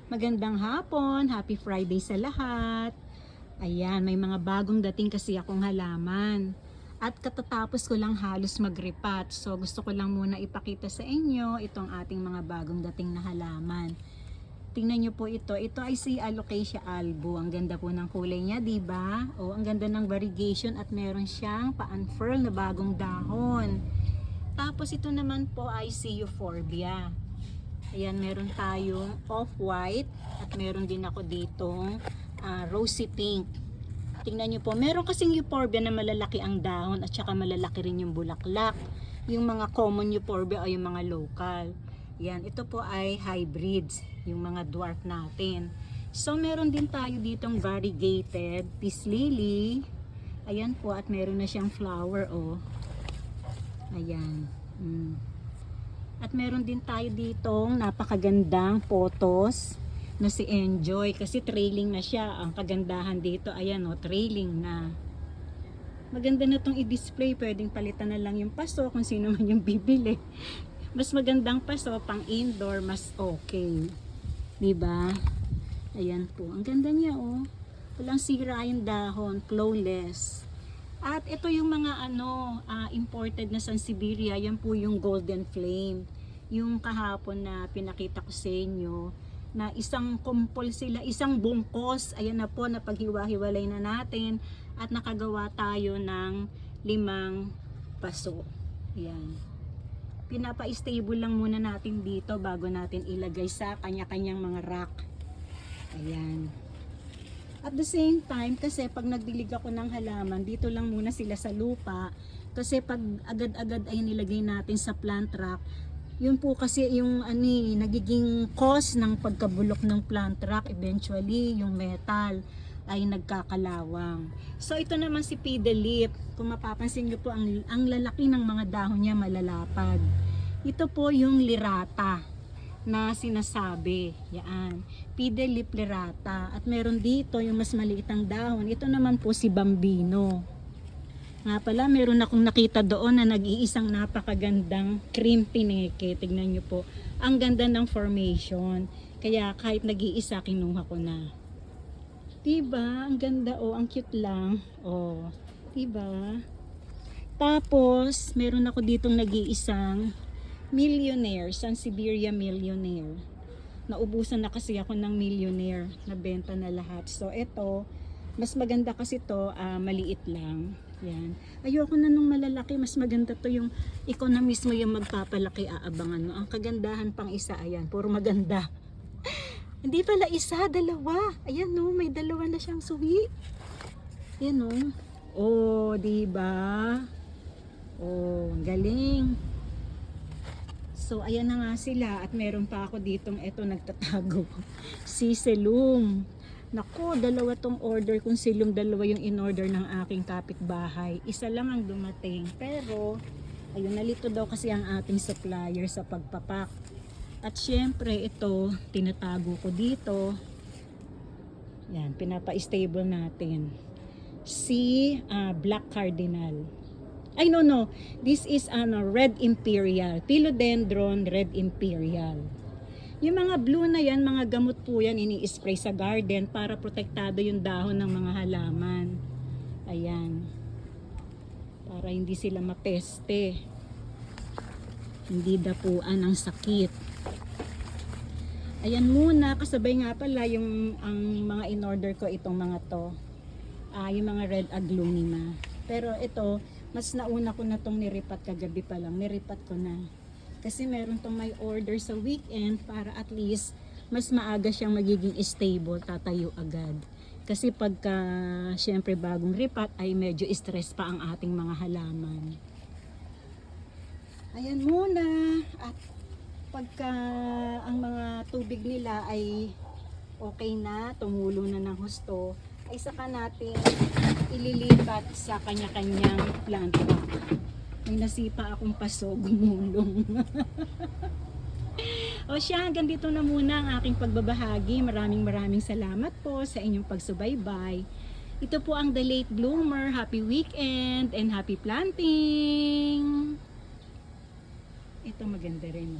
Magandang hapon, happy Friday sa lahat. Ayan, may mga bagong dating kasi akong halaman. At katatapos ko lang halos mag-repat. So gusto ko lang muna ipakita sa inyo itong ating mga bagong dating na halaman. Tingnan nyo po ito. Ito ay si Alocasia albo. Ang ganda po ng kulay niya, di ba? O, ang ganda ng variegation at meron siyang pa-unfurl na bagong dahon. Tapos ito naman po ay si Euphorbia. Ayan, meron tayong off-white at meron din ako ditong rosy pink. Tingnan nyo po, meron kasing euphorbia na malalaki ang dahon at saka malalaki rin yung bulaklak. Yung mga common euphorbia o yung mga local. Yan, ito po ay hybrids, yung mga dwarf natin. So, meron din tayo ditong variegated peace lily. Ayan po, at meron na siyang flower, oh. Ayan. At meron din tayo ditong napakagandang photos na si Enjoy kasi trailing na siya. Ang kagandahan dito, ayan o, trailing na. Maganda na itong i-display. Pwedeng palitan na lang yung paso kung sino man yung bibili. Mas magandang paso pang indoor, mas okay. Diba? Ayan po. Ang ganda niya oh. Walang sira yung dahon. Flawless. At ito yung mga imported na Sansevieria, yan po yung golden flame. Yung kahapon na pinakita ko sa inyo na isang kumpol sila, isang bungkos. Ayan na po, napaghiwa-hiwalay na natin at nakagawa tayo ng 5 paso. Ayan. Pinapa-stable lang muna natin dito bago natin ilagay sa kanya-kanyang mga rack. Ayan. At the same time, kasi pag nagdilig ako ng halaman, dito lang muna sila sa lupa. Kasi pag agad-agad ay nilagay natin sa plant rack, yun po kasi yung nagiging cause ng pagkabulok ng plant rack, eventually yung metal ay nagkakalawang. So ito naman si Fiddle Leaf. Kung mapapansin nyo po, ang lalaki ng mga dahon niya malalapad. Ito po yung lirata na sinasabi. Yan. Fiddle Leaf lirata. At meron dito yung mas maliit ang dahon. Ito naman po si Bambino. Nga pala, meron akong nakita doon na nag-iisang napakagandang cream pineke. Tignan nyo po. Ang ganda ng formation. Kaya kahit nag-iisa, kinuha ko na. Diba? Ang ganda oh. Ang cute lang. Oh. Diba? Tapos, meron ako ditong nag-iisang Millionaire, Sansevieria Millionaire. Naubusan na kasi ako ng Millionaire, nabenta na lahat. So ito, mas maganda kasi to, maliit lang. Yan. Ayoko na nung malalaki, mas maganda to yung ikaw na mismo yung magpapalaki, aabangan mo. Ang kagandahan pang isa, ayan, puro maganda. Hindi pala isa, dalawa. Ayan no, may dalawa na siyang suwi. Ayan no. Oh, diba? Oh, galing. So, ayan na nga sila. At meron pa ako ditong eto nagtatago. Si Selum. Naku, dalawa tong order kung Selum. Dalawa yung in-order ng aking kapitbahay. Isa lang ang dumating. Pero, ayun, nalito daw kasi ang ating supplier sa pagpapak. At syempre, ito, tinatago ko dito. Yan, pinapa-stable natin. Si Black Cardinal. Ay no, this is Red Imperial, Philodendron Red Imperial. Yung mga blue na yan, mga gamot po yan, ini-spray sa garden para protektado yung dahon ng mga halaman. Ayan. Para hindi sila mapeste. Hindi dapuan ang sakit. Ayan muna, kasabay nga pala ang mga in-order ko itong mga to. Yung mga Red Aglonema. Pero ito, mas nauna ko na tong niripat kagabi pa lang. Niripat ko na. Kasi meron tong may order sa weekend para at least mas maaga siyang magiging stable, tatayo agad. Kasi pagka syempre bagong ripat ay medyo stress pa ang ating mga halaman. Ayan muna. At pagka ang mga tubig nila ay okay na, tumulo na ng husto, ay saka natin ililipat sa kanya-kanyang planta. May nasipa akong paso, gumulong. O siya, hanggang dito na muna ang aking pagbabahagi. Maraming salamat po sa inyong pagsubaybay. Ito po ang The Late Bloomer. Happy weekend and happy planting! Ito maganda rin.